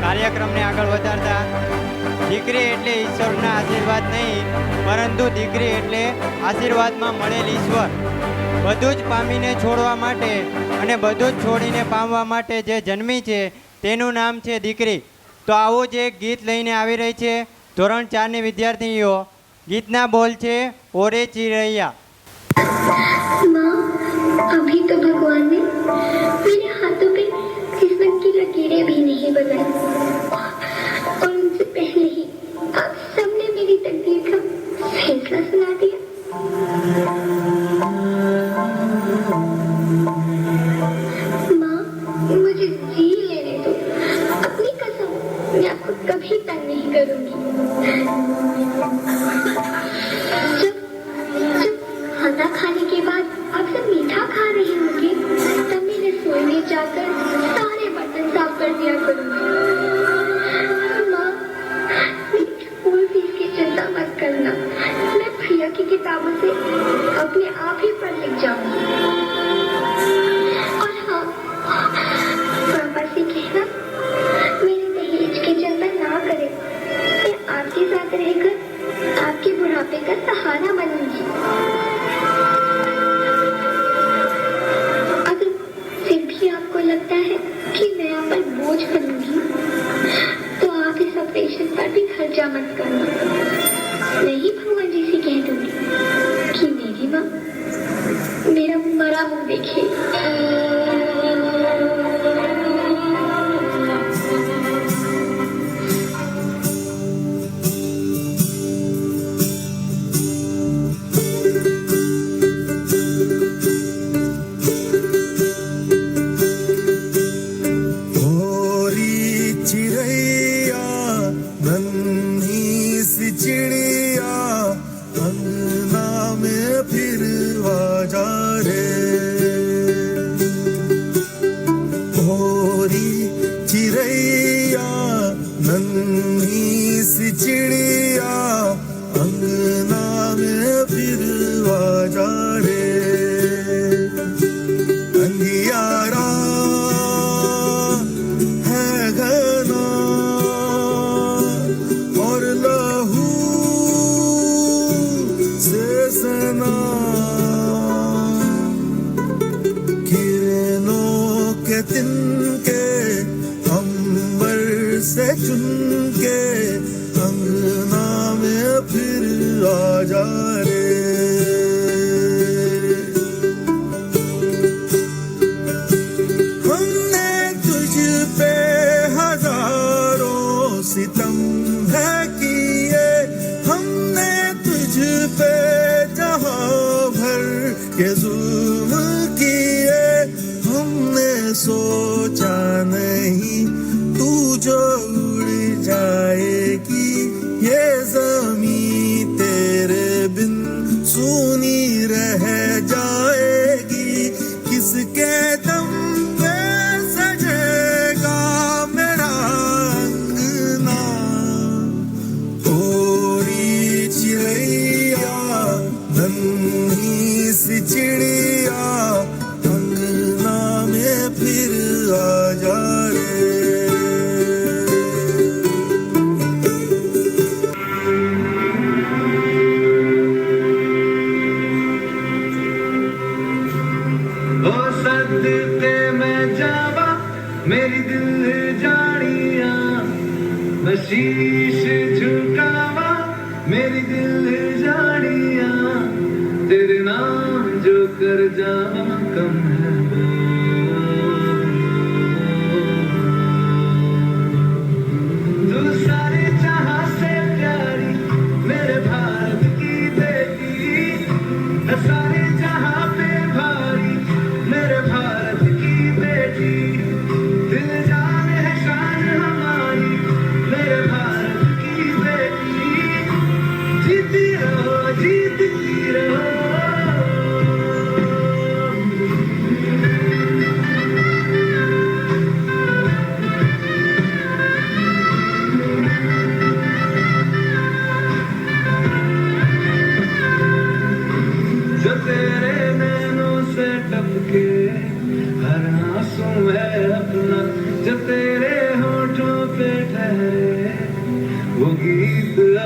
કાર્યક્રમને આગળ વધારતા દીકરી એટલે ઈશ્વરના આશીર્વાદ નહીં, પરંતુ દીકરી એટલે આશીર્વાદમાં મળેલ ઈશ્વર. બધું જ પામીને છોડવા માટે અને બધું જ છોડીને પામવા માટે જે જન્મી છે તેનું નામ છે દીકરી. તો આવું જ એક ગીત લઈને આવી રહી છે ધોરણ 4ની વિદ્યાર્થીઓ. ગીતના બોલ છે ઓરે ચિરૈયા. अभी तो भगवान ने मेरे हाथों पे किस्मत की लकीरें भी नहीं बनाई और उनसे पहले ही आप सबने मेरी तकदीर का फैसला सुना दिया. माँ, मुझे जी लेने दो. अपनी कसम, मैं आपको कभी तंग नहीं करूंगी. जब खाना खाने के बाद आप सब मीठा खा रहे होंगे तब मैं रसोई में जाकर सारे बर्तन साफ कर दिया करूंगी. माँ, मेरी स्कूल फीस की चिंता मत करना. मैं प्रिया की किताबों से अपने आप ही पढ़ लिख जाऊंगी. और हाँ, पापा से कहना मेरे दहेज की चिंता ना करें. मैं आपके साथ रहकर आपके बुढ़ापे का सहारा बनूंगी. लगता है कि मैं आप पर बोझ बनूंगी तो आप इस ऑपरेशन पर भी खर्चा मत करना. मैं ही भगवान जी से कह दूंगी कि मेरी माँ मेरा मरा मुंह देखे.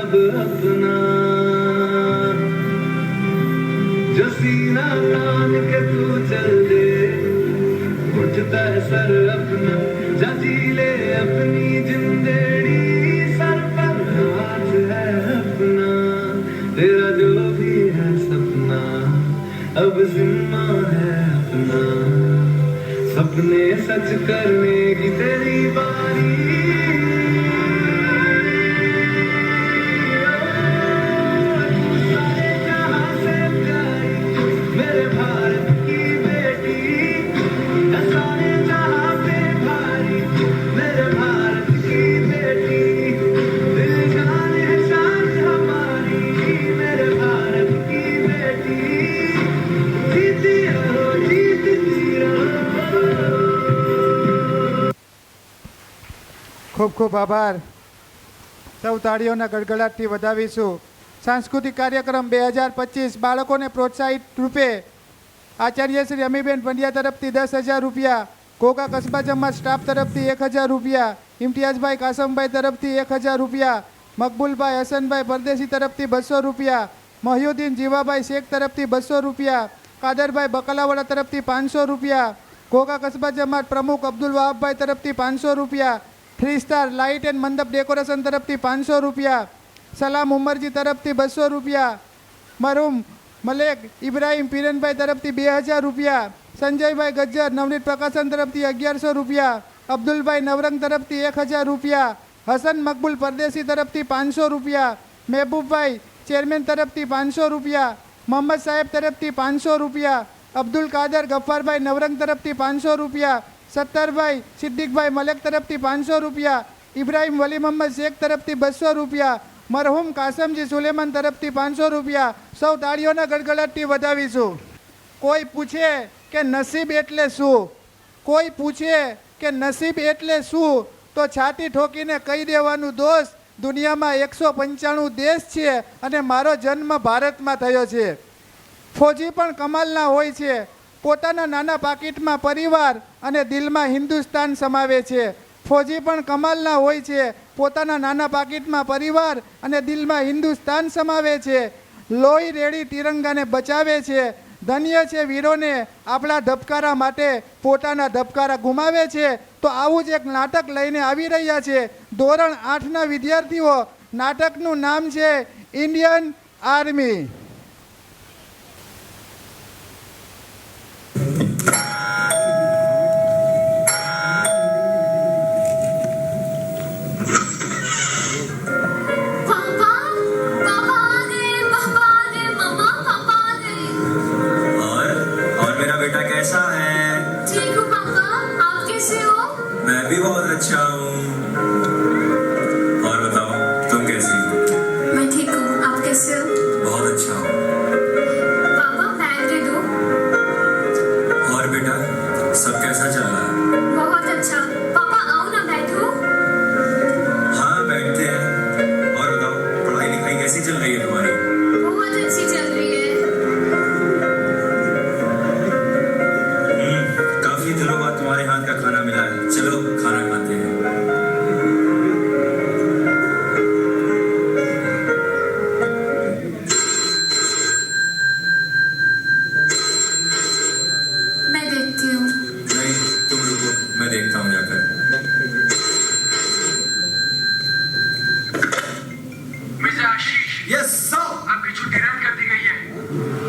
अब अपना, जो सीना तान के तू चल दे, उठता है सर अपना, जा जी ले अपनी जिंदड़ी, सर पर हाथ है अपना, तेरा जो भी है सपना अब जिम्मा है अपना, सपने सच करने की तेरी बारी, सारे जहां से प्यारी मेरे भारत की बेटी, सारे जहां पे भारी मेरे भारत की बेटी, दिल जान है शान हमारी मेरे भारत की बेटी, जीती रहो जीतती रहो। ખૂબ ખૂબ આભાર. સૌ તાળીઓના ગડગડાટથી વધાવીશું. સાંસ્કૃતિક કાર્યક્રમ 2025 બાળકોને પ્રોત્સાહિત રૂપે આચાર્ય શ્રી અમીબેન પંડ્યા તરફથી 10,000 રૂપિયા, ઘોઘા કસ્બા જમાત સ્ટાફ તરફથી 1,000 રૂપિયા, ઇમ્તિયાઝભાઈ કાસમભાઈ તરફથી 1,000 રૂપિયા, મકબૂલભાઈ હસનભાઈ પરદેશી તરફથી 200 રૂપિયા, મહિયુદ્દીન જીવાભાઈ શેખ તરફથી 200 રૂપિયા, કાદરભાઈ બકલાવાડા તરફથી 500 રૂપિયા, ઘોઘા કસ્બા જમાત પ્રમુખ અબ્દુલ વહાબભાઈ તરફથી 500 રૂપિયા, 3 સ્ટાર લાઇટ એન્ડ મંડપ ડેકોરેશન તરફથી 500 રૂપિયા, સલામ ઉમરજી તરફથી 200 રૂપિયા, મરહુમ મલેક ઇબ્રાહીમ પીરનભાઈ તરફથી 2,000 રૂપિયા, સંજયભાઈ ગજ્જર નવનીત પ્રકાશન તરફથી 1,100 રૂપિયા, અબ્દુલભાઈ નવરંગ તરફથી 1,000 રૂપિયા, હસન મકબૂલ પરદેશી તરફથી 500 રૂપિયા, મહેબૂબભાઈ ચેરમેન તરફથી 500 રૂપિયા, મોહમ્મદ સાહેબ તરફથી 500 રૂપિયા, અબ્દુલ કાદર ગફ્ફારભાઈ નવરંગ તરફથી 500 રૂપિયા, સત્તરભાઈ સિદ્દીકભાઈ મલેક તરફથી 500 રૂપિયા, ઇબ્રાહીમ વલી મોહમ્મદ શેખ તરફથી 200 રૂપિયા, મરહુમ કાસમજી સુલેમાન તરફથી 500 રૂપિયા. સૌ તાળીઓના ગડગડાટથી વધાવીશું. કોઈ પૂછે કે નસીબ એટલે શું, કોઈ પૂછે કે નસીબ એટલે શું, તો છાતી ઠોકીને કહી દેવાનું દોસ્ત, દુનિયામાં 195 દેશ છે અને મારો જન્મ ભારતમાં થયો છે. ફોજી પણ કમાલના હોય છે. પોતાના નાના પાકીટમાં પરિવાર અને દિલમાં હિન્દુસ્તાન સમાવે છે. ફોજી પણ કમાલના હોય છે. પોતાના નાના પાકીટમાં પરિવાર અને દિલમાં હિન્દુસ્તાન સમાવે છે. લોહી રેડી તિરંગાને બચાવે છે. ધન્ય છે વીરોને આપણા ધબકારા માટે પોતાના ધબકારા ગુમાવે છે. તો આવું જ એક નાટક લઈને આવી રહ્યા છે ધોરણ 8ના વિદ્યાર્થીઓ. નાટકનું નામ છે ઇન્ડિયન આર્મી. कैसा है? ठीक हूँ पापा, आप कैसे हो? मैं भी बहुत अच्छा हूँ. और बताओ तुम कैसी? मैं ठीक हूँ, आप कैसे हो? बहुत अच्छा हूँ. पापा बैग दे दो. और बेटा सब कैसा चल रहा है? बहुत अच्छा. पापा आओ ना बैठो. हाँ बैठते हैं. और बताओ पढ़ाई लिखाई कैसी चल रही है तुम्हारी? बहुत अच्छी चल रही है. काफी दिनों बाद तुम्हारे हाथ का खाना मिला है. चलो खाना खाते हैं. मैं देखती हूँ. नहीं तुम रुको, मैं देखता हूँ जाकर. मिस्टर आशीष, यस सर. आपकी छुट्टी रद्द कर दी गई है.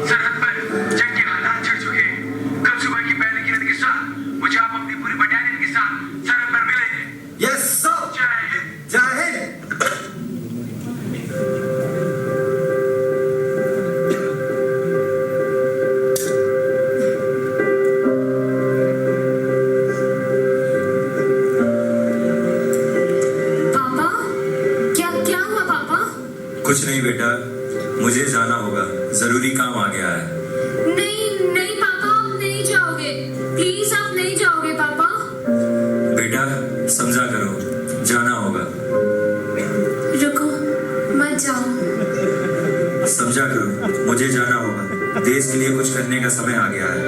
सरहद पर जंग के हालात छिड़ चुके हैं. कल सुबह की पहली किरण के साथ मुझे आप अपनी पूरी बटालियन के साथ सरहद पर मिलेंगे. Yes sir. जय हिंद. जय हिंद. पापा क्या क्या हुआ पापा? कुछ नहीं बेटा, मुझे जाना होगा. जरूरी काम आ गया है. नहीं नहीं पापा, आप नहीं जाओगे. प्लीज आप नहीं जाओगे पापा. बेटा समझा करो, जाना होगा. रुको मत जाओ. समझा करो, मुझे जाना होगा. देश के लिए कुछ करने का समय आ गया है.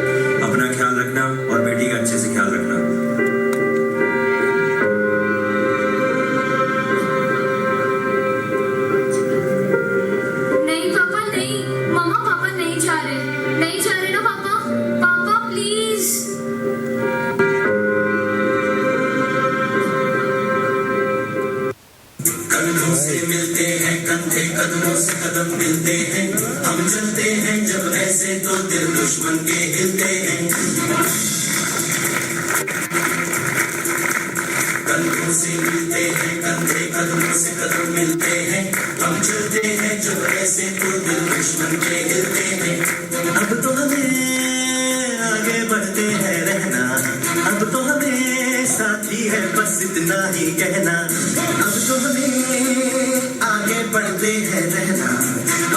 अपना ख्याल रखना और बेटी का अच्छे से ख्याल रखना. कंधों से मिलते हैं कंधे कदमों से कदम मिलते हैं हम चलते हैं जब ऐसे तो दिल दुश्मन के हिलते हैं कंधों से मिलते हैं कंधे कदमों से कदम मिलते हैं हम चलते हैं जब ऐसे तो दिल दुश्मन के हिलते हैं अब तो हमें आगे बढ़ते हैं रहना अब तो हमें साथी है बस इतना ही कहना अब तो हमें आगे बढ़ते हैं रहना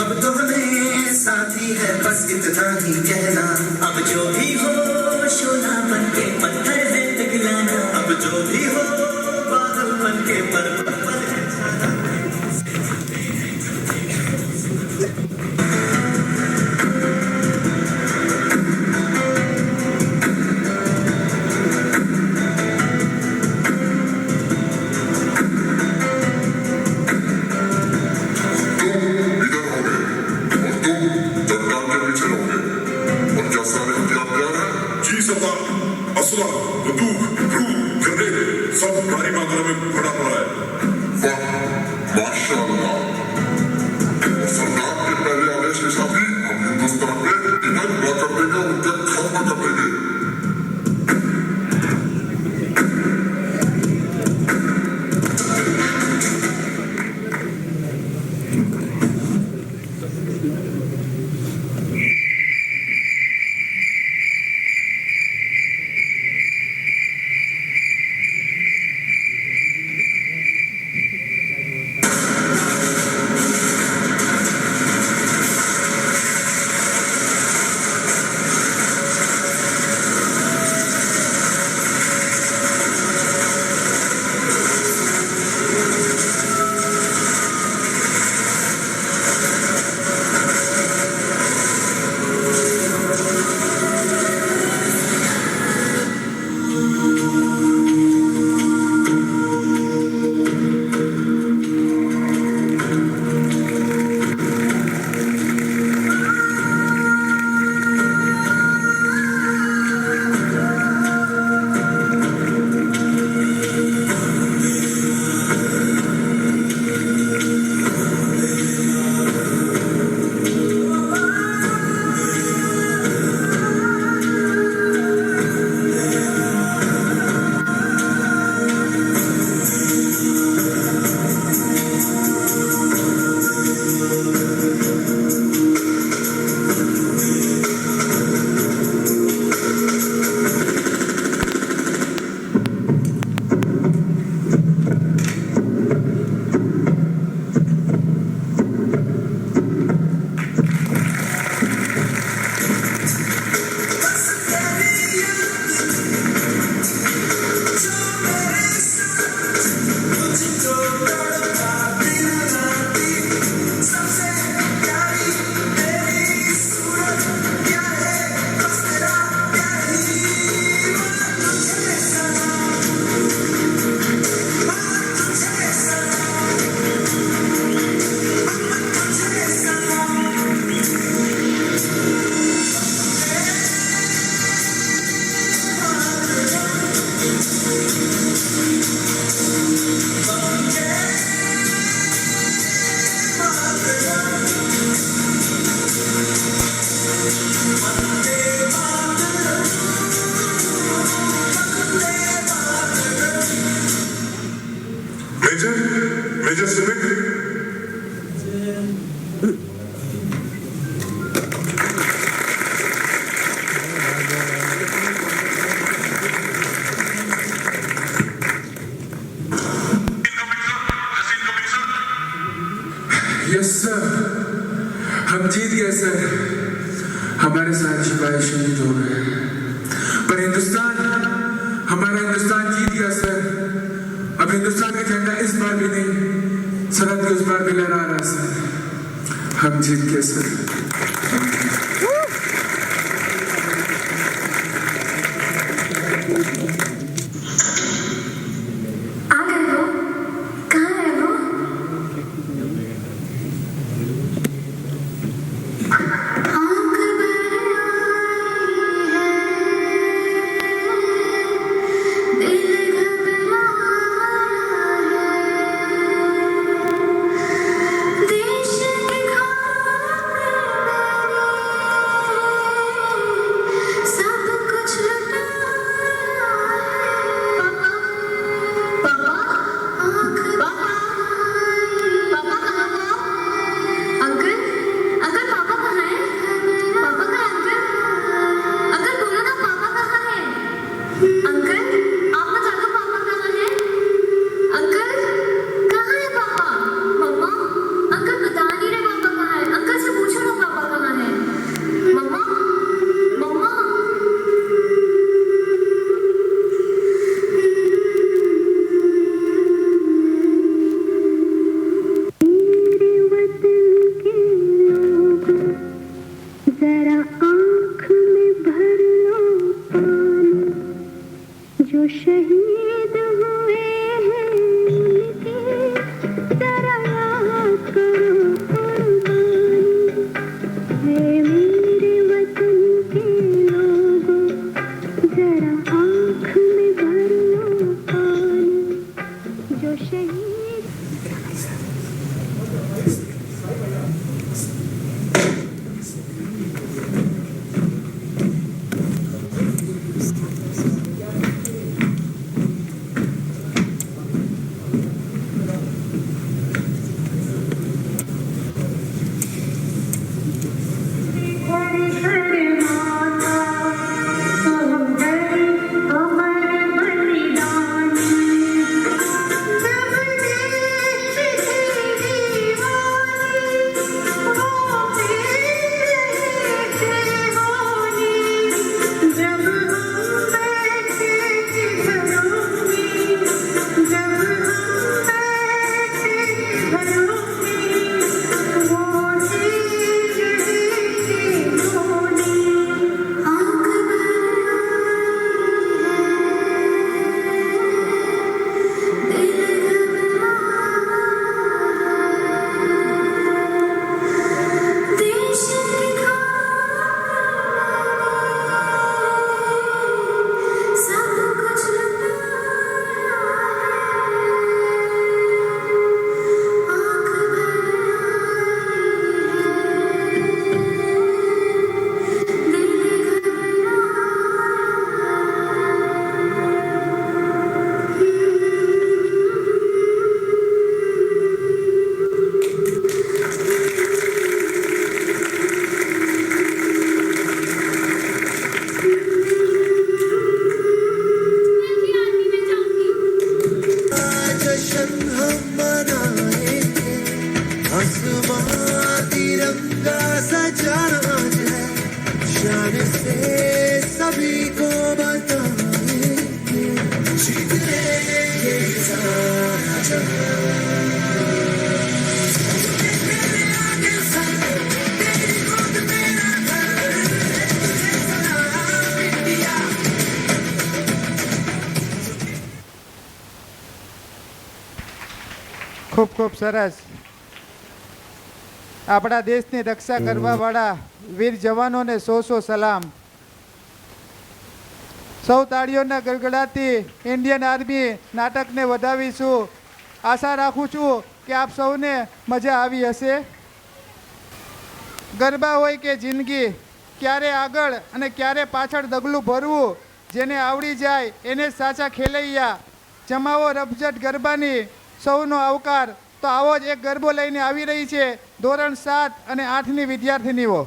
अब तो हमें साथी है बस इतना ही कहना अब जो भी हो शोला बन के पत्थर है पिघलाना अब जो भी हो बादल बन के पर्वत पर है छाना असला, बंदूक, क्रू, ग्रेनेड सब भारी मात्रा में भरा पड़ा है। वाह, माशाअल्लाह। सरदार के पहले आदेश के साथ ही हम हिंदुस्तान में इन्हें हुआ कर देंगे और उनके खत्म कर देंगे। मेजर सिविक यस सर, हम जीत गए सर। हमारे सारे सिपाही शहीद हो गए, पर हिंदुस्तान, हमारा हिंदुस्तान जीत गया सर। अब हिंदुस्तान का झंडा इस बार भी नहीं, सरहद के उस बार भी लहरा रहा सर। हम जीत गए सर। आ गए वो? कहाँ है वो? आँख बनाई है, दिल घबराया है। जो शहीद ખૂબ ખૂબ સરસ. આપણા દેશની રક્ષા કરવાવાળા વીર જવાનોને સો સલામ. સૌ તાળીઓના ગડગડાથી ઇન્ડિયન આર્મી નાટકને વધાવીશું. આશા રાખું છું કે આપ સૌને મજા આવી હશે. ગરબા હોય કે જિંદગી, ક્યારે આગળ અને ક્યારે પાછળ ડગલું ભરવું, જેને આવડી જાય એને સાચા ખેલૈયા. જમાવો રફજટ ગરબાની સૌનો આવકાર. તો આવો જ એક ગરબો લઈને આવી રહી છે ધોરણ 7 અને 8ની વિદ્યાર્થીનીઓ.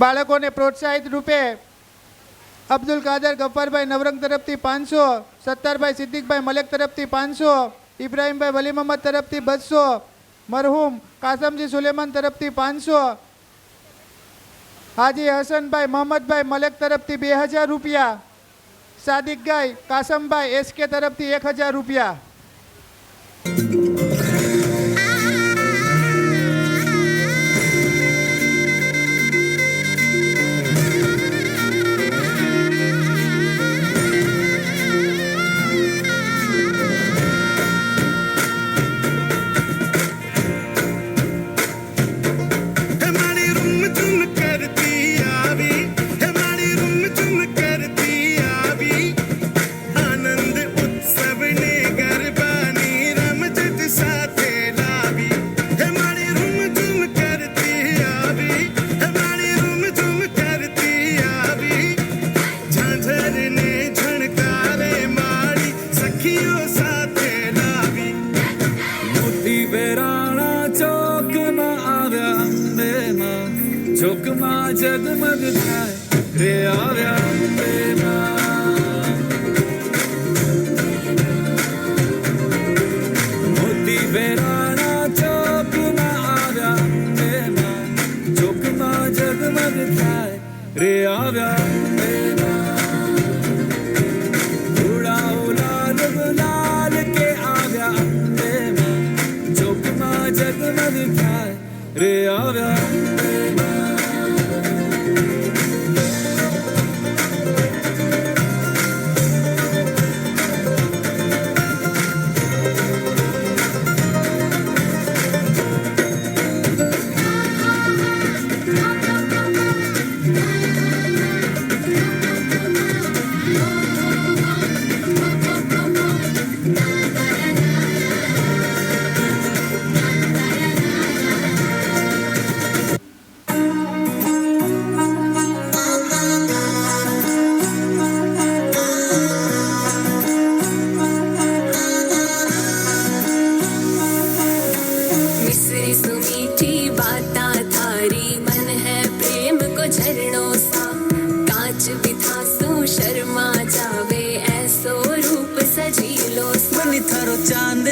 બાળકોને પ્રોત્સાહિત રૂપે અબ્દુલ કાદર ગફ્ફારભાઈ નવરંગ તરફથી 500, સત્તારભાઈ સિદ્દીકભાઈ મલેક તરફથી 500, ઇબ્રાહીમભાઈ વલી મોહમ્મદ તરફથી 200, મરહુમ કાસમજી સુલેમાન તરફથી 500, હાજી હસનભાઈ મોહમ્મદભાઈ મલેક તરફથી 2000 રૂપિયા, સાદિકભાઈ કાસમભાઈ એસકે તરફથી 1000 રૂપિયા. ચોકમાં જગમગ થાય રે આવ્યા મોતી વેરાણા ચોકમાં આવ્યા ચોકમાં જગમગ થાય રે આવ્યા ઉડાઓ લાલ ગુલાલ કે આવ્યા ચોકમાં જગમગ થાય રે આવ્યા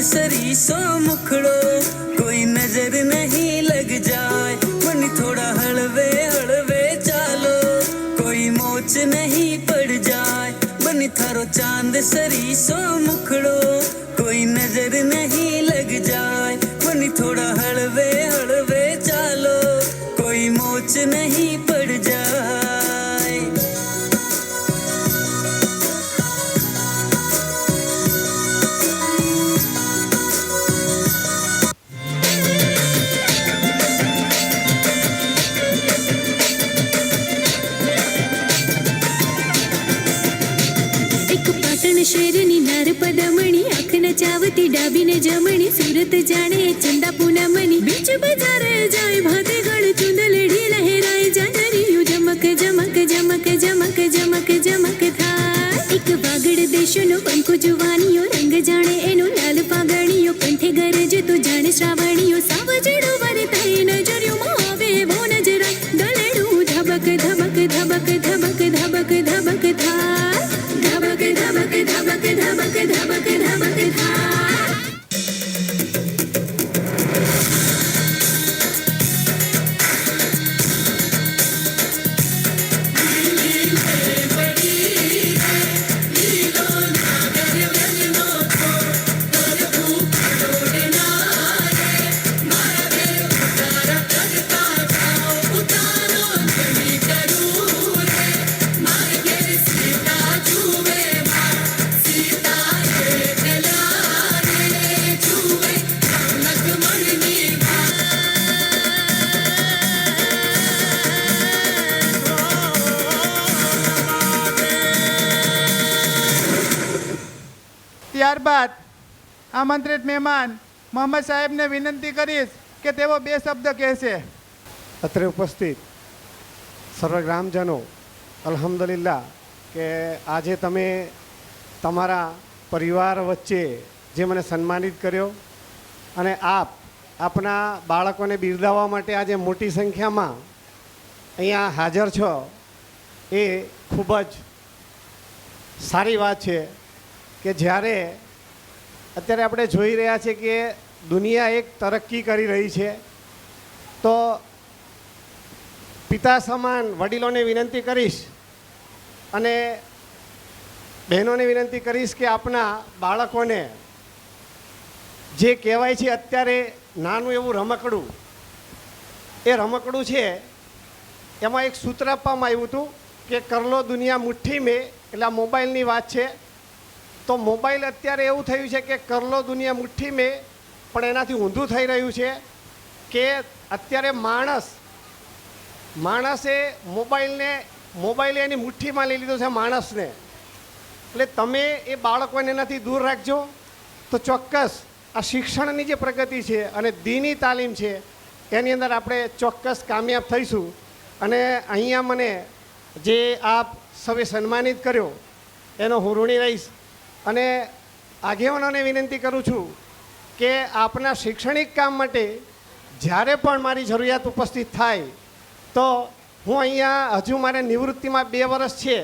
सरीसो मुखड़ो कोई नजर नहीं लग जाए मन थोड़ा हलवे हलवे चालो कोई मोच नहीं पड़ जाए बनी थारो चांद सरीसो मुखड़ो कोई नजर नहीं लग जाए बनी थोड़ा हलवे हलवे चालो कोई मोच नहीं पड़ जाए એક પાટણ શહેરની નરપદમણી આંખ નચાવતી ડાબીને જમણી સુરત જાણે ચંદા પૂનમની બીચ બજારે જાય ભાતે ગળ ચુંદલડી લહેરાય જાનરીયું જમક જમક જમક જમક જમક જમક થાય એક વાગડ દેશનો બંકો જુવાનીઓ રંગ જાણે એનો લાલ પાગણીઓ કંઠે ગરજતો જાણે શ્રાવણીઓ સાવજડો વરતાય નજરિયોમાં આવે બહુ નજરા ગળેડું ધબક ધબક ધબક ધબક ધબક ધબક થાય ધબક ધબક ધબક ધબક ધબક ધબક થાય ત્યારબાદ આમંત્રિત મહેમાન મોહમ્મદ સાહેબને વિનંતી કરીશ કે તેઓ 2 શબ્દ કહેશે. અત્રે ઉપસ્થિત સર્વ ગ્રામજનો, અલ્હમ્દુલિલ્લાહ કે આજે તમે તમારા પરિવાર વચ્ચે જે મને સન્માનિત કર્યો અને આપના બાળકોને બિરદાવવા માટે આજે મોટી સંખ્યામાં અહીંયા હાજર છો એ ખૂબ જ સારી વાત છે કે જ્યારે અત્યારે આપણે જોઈ રહ્યા છીએ કે દુનિયા એક તરક્કી કરી રહી છે તો પિતા સમાન વડીલોને વિનંતી કરીશ અને બહેનોને વિનંતી કરીશ કે આપણા બાળકોને જે કહેવાય છે અત્યારે નાનું એવું રમકડું, એ રમકડું છે એમાં એક સૂત્ર આપવામાં આવ્યું હતું કે કર લો દુનિયા મુઠ્ઠી મેં, એટલે આ મોબાઈલની વાત છે. તો મોબાઈલ અત્યારે એવું થયું છે કે કર લો દુનિયા મુઠ્ઠી મેં, પણ એનાથી ઊંધું થઈ રહ્યું છે કે અત્યારે માણસે મોબાઈલે એની મુઠ્ઠીમાં લઈ લીધો છે માણસને. એટલે તમે એ બાળકોને એનાથી દૂર રાખજો તો ચોક્કસ આ શિક્ષણની જે પ્રગતિ છે અને દીની તાલીમ છે એની અંદર આપણે ચોક્કસ કામયાબ થઈશું. અને અહીંયા મને જે આપ સૌએ સન્માનિત કર્યો એનો હું ઋણી રહીશ અને આગેવાનોને વિનંતી કરું છું કે આપના શૈક્ષણિક કામ માટે જ્યારે પણ મારી જરૂરિયાત ઉપસ્થિત થાય તો હું અહીંયા હજુ મારે નિવૃત્તિમાં 2 વર્ષ છે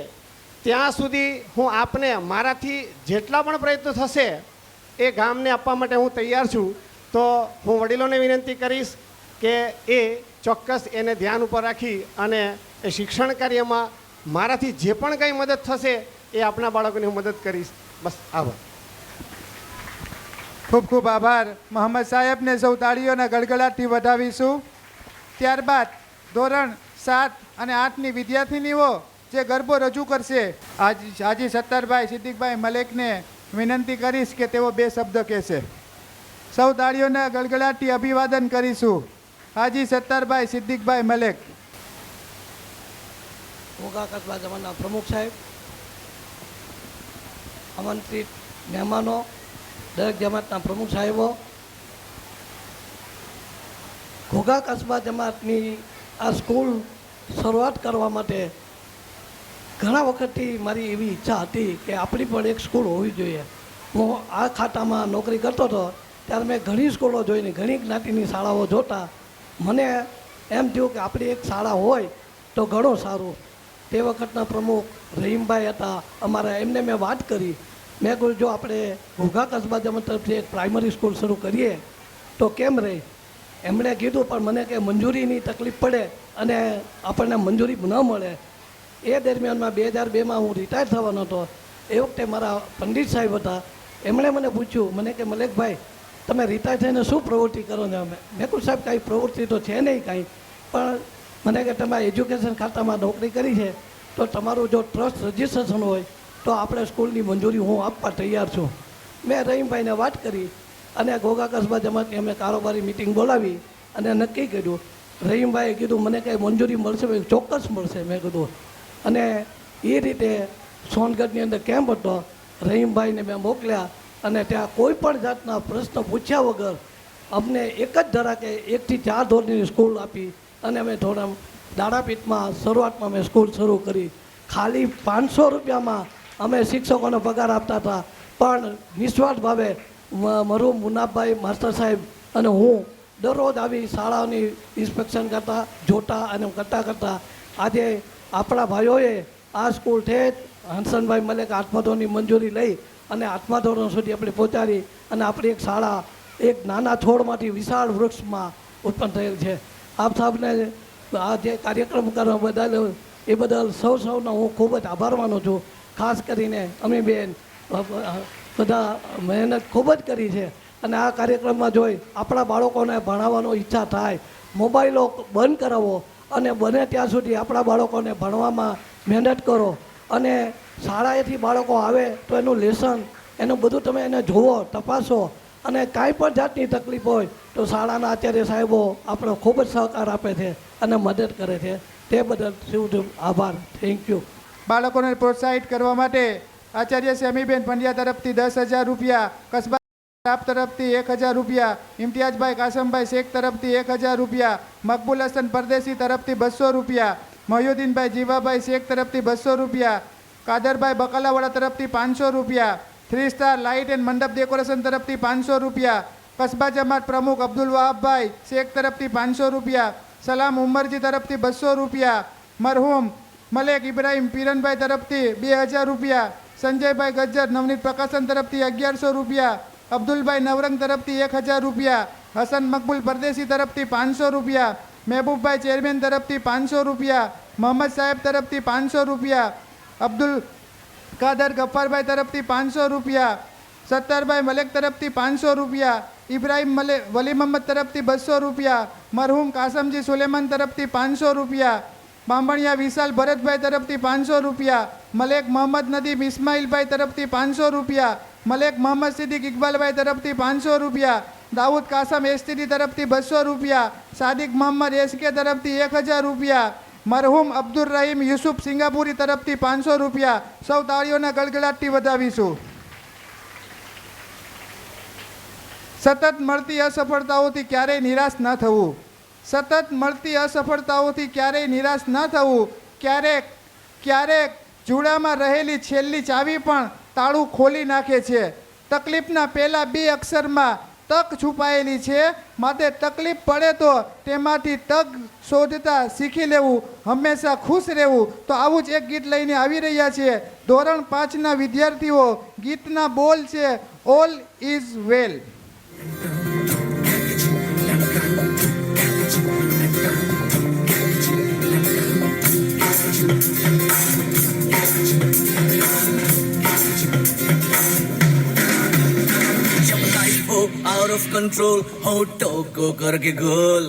ત્યાં સુધી હું આપને મારાથી જેટલા પણ પ્રયત્નો થશે એ ગામને આપવા માટે હું તૈયાર છું. તો હું વડીલોને વિનંતી કરીશ કે એ ચોક્કસ એને ધ્યાન ઉપર રાખી અને એ શિક્ષણ કાર્યમાં મારાથી જે પણ કંઈ મદદ થશે એ આપણા બાળકોની હું મદદ કરીશ. બસ આભાર. ખૂબ ખૂબ આભાર. મોહમ્મદ સાહેબને સૌ તાળીઓના ગડગડાટથી વધાવીશું. ત્યારબાદ ધોરણ 7 અને 8ની વિદ્યાર્થીનીઓ જે ગરબો રજૂ કરશે હાજી સત્તરભાઈ સિદ્દીકભાઈ મલેકને વિનંતી કરીશ કે તેઓ 2 શબ્દ કહેશે. સૌ તાળીઓના ગડગડાટથી અભિવાદન કરીશું. હાજી સત્તરભાઈ સિદ્દીકભાઈ મલેક. ઘોઘા કસ્બા જમાના પ્રમુખ સાહેબ, આમંત્રિત મહેમાનો, દરેક જમાતના પ્રમુખ સાહેબો, ઘોઘા કસ્બા જમાતની આ સ્કૂલ શરૂઆત કરવા માટે ઘણા વખતથી મારી એવી ઈચ્છા હતી કે આપણી પણ એક સ્કૂલ હોવી જોઈએ. હું આ ખાતામાં નોકરી કરતો હતો ત્યારે મેં ઘણી સ્કૂલો જોઈને ઘણી જ્ઞાતિની શાળાઓ જોતા મને એમ થયું કે આપણી એક શાળા હોય તો ઘણું સારું. તે વખતના પ્રમુખ રહીમભાઈ હતા અમારા, એમને મેં વાત કરી. મેં કહ્યું જો આપણે ઘોઘા કસ્બા જમાત તરફથી એક પ્રાઇમરી સ્કૂલ શરૂ કરીએ તો કેમ રહે. એમણે કીધું પણ મને કે મંજૂરીની તકલીફ પડે અને આપણને મંજૂરી ન મળે. એ દરમિયાનમાં 2002માં હું રિટાયર થવાનો હતો. એ વખતે મારા પંડિત સાહેબ હતા, એમણે મને પૂછ્યું, મને કે મલેકભાઈ તમે રિટાયર થઈને શું પ્રવૃત્તિ કરો છો? મેં કહ્યું સાહેબ કાંઈ પ્રવૃત્તિ તો છે નહીં કાંઈ, પણ મને કે તમે એજ્યુકેશન ખાતામાં નોકરી કરી છે તો તમારું જો ટ્રસ્ટ રજિસ્ટ્રેશન હોય તો આપણે સ્કૂલની મંજૂરી હું આપવા તૈયાર છું. મેં રહીમભાઈને વાત કરી અને ઘોઘા કસ્બા જમાતની અમે કારોબારી મિટિંગ બોલાવી અને નક્કી કર્યું. રહીમભાઈએ કીધું મને કંઈ મંજૂરી મળશે? મેં ચોક્કસ મળશે મેં કીધું. અને એ રીતે સોનગઢની અંદર કેમ્પ હતો, રહીમભાઈને મેં મોકલ્યા અને ત્યાં કોઈ પણ જાતના પ્રશ્ન પૂછ્યા વગર અમને એક જ ધરાકે 1 થી 4 ધોરણની સ્કૂલ આપી અને અમે થોડા દાડાપીઠમાં શરૂઆતમાં મેં સ્કૂલ શરૂ કરી. ખાલી 500 રૂપિયામાં અમે શિક્ષકોનો પગાર આપતા હતા, પણ નિસ્વાર્થ ભાવે મરહુમ મુનાફભાઈ માસ્ટર સાહેબ અને હું દરરોજ આવી શાળાઓની ઇન્સ્પેક્શન કરતા, જોતા અને કરતાં આજે આપણા ભાઈઓએ આ સ્કૂલ ઠેઠ હંસનભાઈ મલેક 8મા ધોરણની મંજૂરી લઈ અને 8મા ધોરણ સુધી આપણે પહોંચાડી અને આપણી એક શાળા એક નાના છોડમાંથી વિશાળ વૃક્ષમાં ઉત્પન્ન થયેલ છે. આપ સાહેબને આ જે કાર્યક્રમ કરવા બદલ એ બદલ સૌનો હું ખૂબ જ આભાર માનું છું. ખાસ કરીને અમીબેન બધા મહેનત ખૂબ જ કરી છે અને આ કાર્યક્રમમાં જોઈ આપણા બાળકોને ભણાવવાનો ઈચ્છા થાય, મોબાઈલો બંધ કરાવો અને બને ત્યાં સુધી આપણા બાળકોને ભણવામાં મહેનત કરો. અને શાળાએથી બાળકો આવે તો એનું લેસન એનું બધું તમે એને જુઓ, તપાસો અને કાંઈ પણ જાતની તકલીફ હોય તો શાળાના આચાર્ય સાહેબો આપણો ખૂબ જ સહકાર આપે છે અને મદદ કરે છે. તે બદલ ખૂબ આભાર. Thank you. બાળકોને પ્રોત્સાહિત કરવા માટે આચાર્ય શમીબેન પંડ્યા તરફથી 10,000 રૂપિયા, કસ્બા સ્ટાફ તરફથી 1,000 રૂપિયા, ઇમ્તિયાઝભાઈ કાસમભાઈ શેખ તરફથી 1,000 રૂપિયા, મકબૂલ હસન પરદેશી તરફથી 200 રૂપિયા, મયુદ્દીનભાઈ જીવાભાઈ શેખ તરફથી 200 રૂપિયા, કાદરભાઈ બકાલાવાળા તરફથી 500 રૂપિયા, 3 સ્ટાર લાઇટ એન્ડ મંડપ ડેકોરેશન તરફથી 500 રૂપિયા, કસ્બા જમાત પ્રમુખ અબ્દુલ વહાબભાઈ શેખ તરફથી 500 રૂપિયા, સલામ ઉમરજી તરફથી 200 રૂપિયા, મરહુમ મલેક ઇબ્રાહીમ પીરનભાઈ તરફથી 2,000 રૂપિયા, સંજયભાઈ ગજ્જર નવનીત પ્રકાશન તરફથી 1,100 રૂપિયા, અબ્દુલભાઈ નવરંગ તરફથી 1,000 રૂપિયા, હસન મકબૂલ પરદેશી તરફથી 500 રૂપિયા, મહેબૂબભાઈ ચેરમેન તરફથી 500 રૂપિયા, મોહમ્મદ સાહેબ તરફથી 500 રૂપિયા, અબ્દુલ કાદર ગફ્ફારભાઈ તરફથી 500 રૂપિયા, સત્તરભાઈ મલેક તરફથી 500 રૂપિયા, ઇબ્રાહીમ વલી મોહમ્મદ તરફથી 200 રૂપિયા, મરહુમ કાસમજી સુલેમાન તરફથી 500 રૂપિયા, બાંભણિયા વિશાલ ભરતભાઈ તરફથી 500 રૂપિયા, મલેક મોહમ્મદ નદીમ ઇસ્માઇલભાઈ તરફથી 500 રૂપિયા, મલેક મોહમ્મદ સિદ્દીક ઇકબાલભાઈ તરફથી 500 રૂપિયા, દાઉદ કાસમ એસટીડી તરફથી 200 રૂપિયા, સાદિક મોહમ્મદ એસકે તરફથી 1,000 રૂપિયા, મરહુમ અબ્દુલ રહીમ યુસુફ સિંગાપુરી તરફથી 500 રૂપિયા. સૌ તાળીઓના ગળગળાટથી વધાવીશું. સતત મળતી અસફળતાઓથી ક્યારેય નિરાશ ન થવું. સતત મળતી અસફળતાઓથી ક્યારેય નિરાશ ન થવું. ક્યારેક જુડામાં રહેલી છેલ્લી ચાવી પણ તાળું ખોલી નાખે છે. તકલીફના પહેલા 2 અક્ષરમાં તક છુપાયેલી છે, માટે તકલીફ પડે તો તેમાંથી તક શોધતા શીખી લેવું, હંમેશા ખુશ રહેવું. તો આવું જ એક ગીત લઈને આવી રહ્યા છીએ ધોરણ 5ના વિદ્યાર્થીઓ. ગીતના બોલ છે all is well. Out of control होठों को करके गोल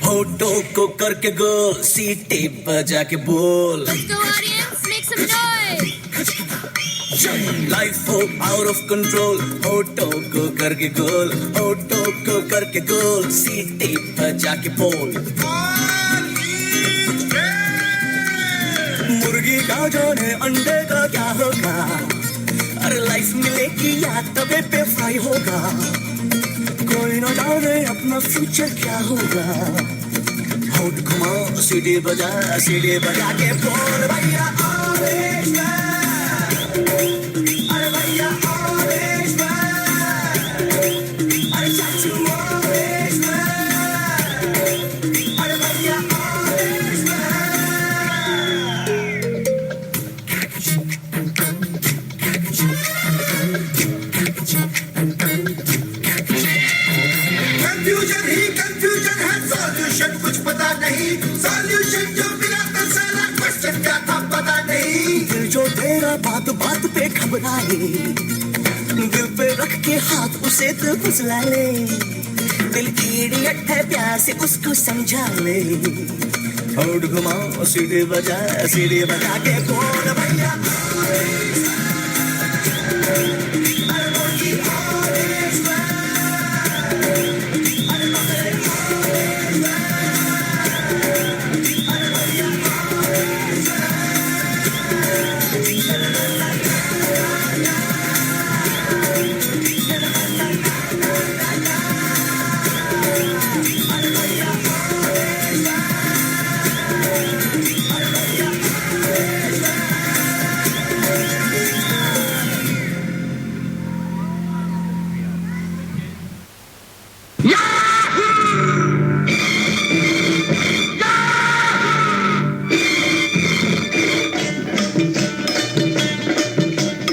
होठों को करके गोल सीटी बजा के बोल लाइफ हो आउट ऑफ कंट्रोल होठों को करके गोल होठों को करके गोल सीटी बजा के बोल मुर्गी का जाने अंडे का क्या होगा अरे लाइफ मिलेगी या तवे पे फ्राई होगा कोई ना जाने अपना फ्यूचर क्या होगा होठ घुमाओ सीढ़ी बजा के बोल भैया ऑरेंज मैन अरे भैया ऑरेंज मैन अरे चाचू ऑरेंज मैन अरे भैया ऑरेंज मैन आए, दिल पे रख के हाथ उसे तो फुसला ले, दिल इडियट है प्यार से उसको समझा ले, होठ घुमाओ सीढ़ी बजा के बोल भैया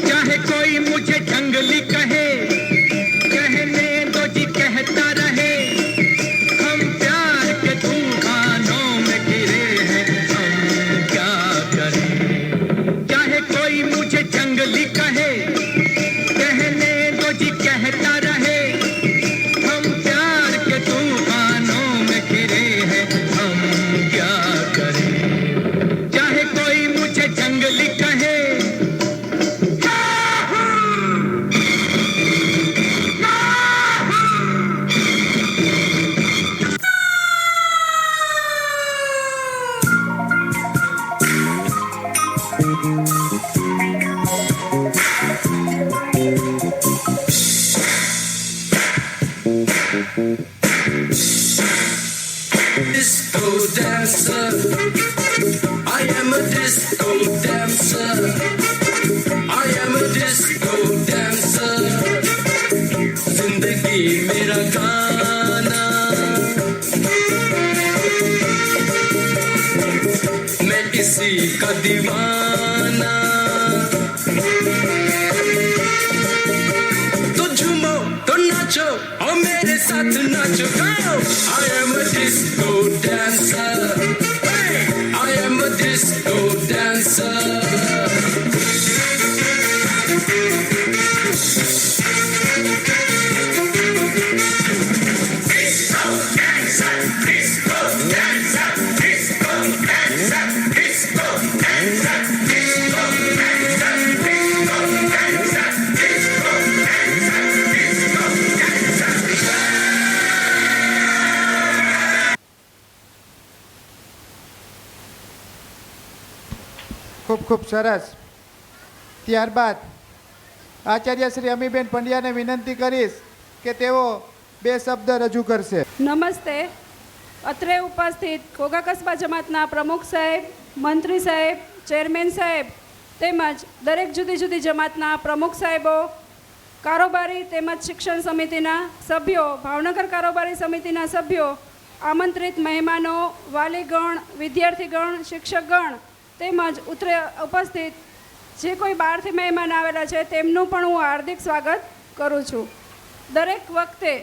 चाहे कोई मुझे जंगली कहे, कहने दो जी कहता रहे, हम प्यार के तूफानों में घिरे हैं, हम क्या करें। चाहे कोई मुझे जंगली कहे, कहने दो जी कहता रहे, हम प्यार के तूफानों में घिरे हैं, हम क्या करें। चाहे कोई मुझे जंगली कहे, disco dancer, I am a disco dancer, I am a disco dancer, जिंदगी मेरा गाना, मैं इसी का दीवाना, तो झूमो तो नाचो और मेरे साथ नाचो गाओ। I am a disco dancer, hey! I am a disco dancer. ખૂબ ખૂબ સરસ. ત્યારબાદ આચાર્ય શ્રી અમીબેન પંડ્યાને વિનંતી કરીશ કે તેઓ 2 શબ્દ રજૂ કરશે. નમસ્તે. અત્રે ઉપસ્થિત ઘોઘા કસ્બા જમાતના પ્રમુખ સાહેબ, મંત્રી સાહેબ, ચેરમેન સાહેબ તેમજ દરેક જુદી જુદી જમાતના પ્રમુખ સાહેબો, કારોબારી તેમજ શિક્ષણ સમિતિના સભ્યો, ભાવનગર કારોબારી સમિતિના સભ્યો, આમંત્રિત મહેમાનો, વાલીગણ, વિદ્યાર્થીગણ, શિક્ષકગણ તેમજ ઉપસ્થિત જે કોઈ બહારથી મહેમાન આવેલા છે તેમનું પણ હું હાર્દિક સ્વાગત કરું છું. દરેક વખતે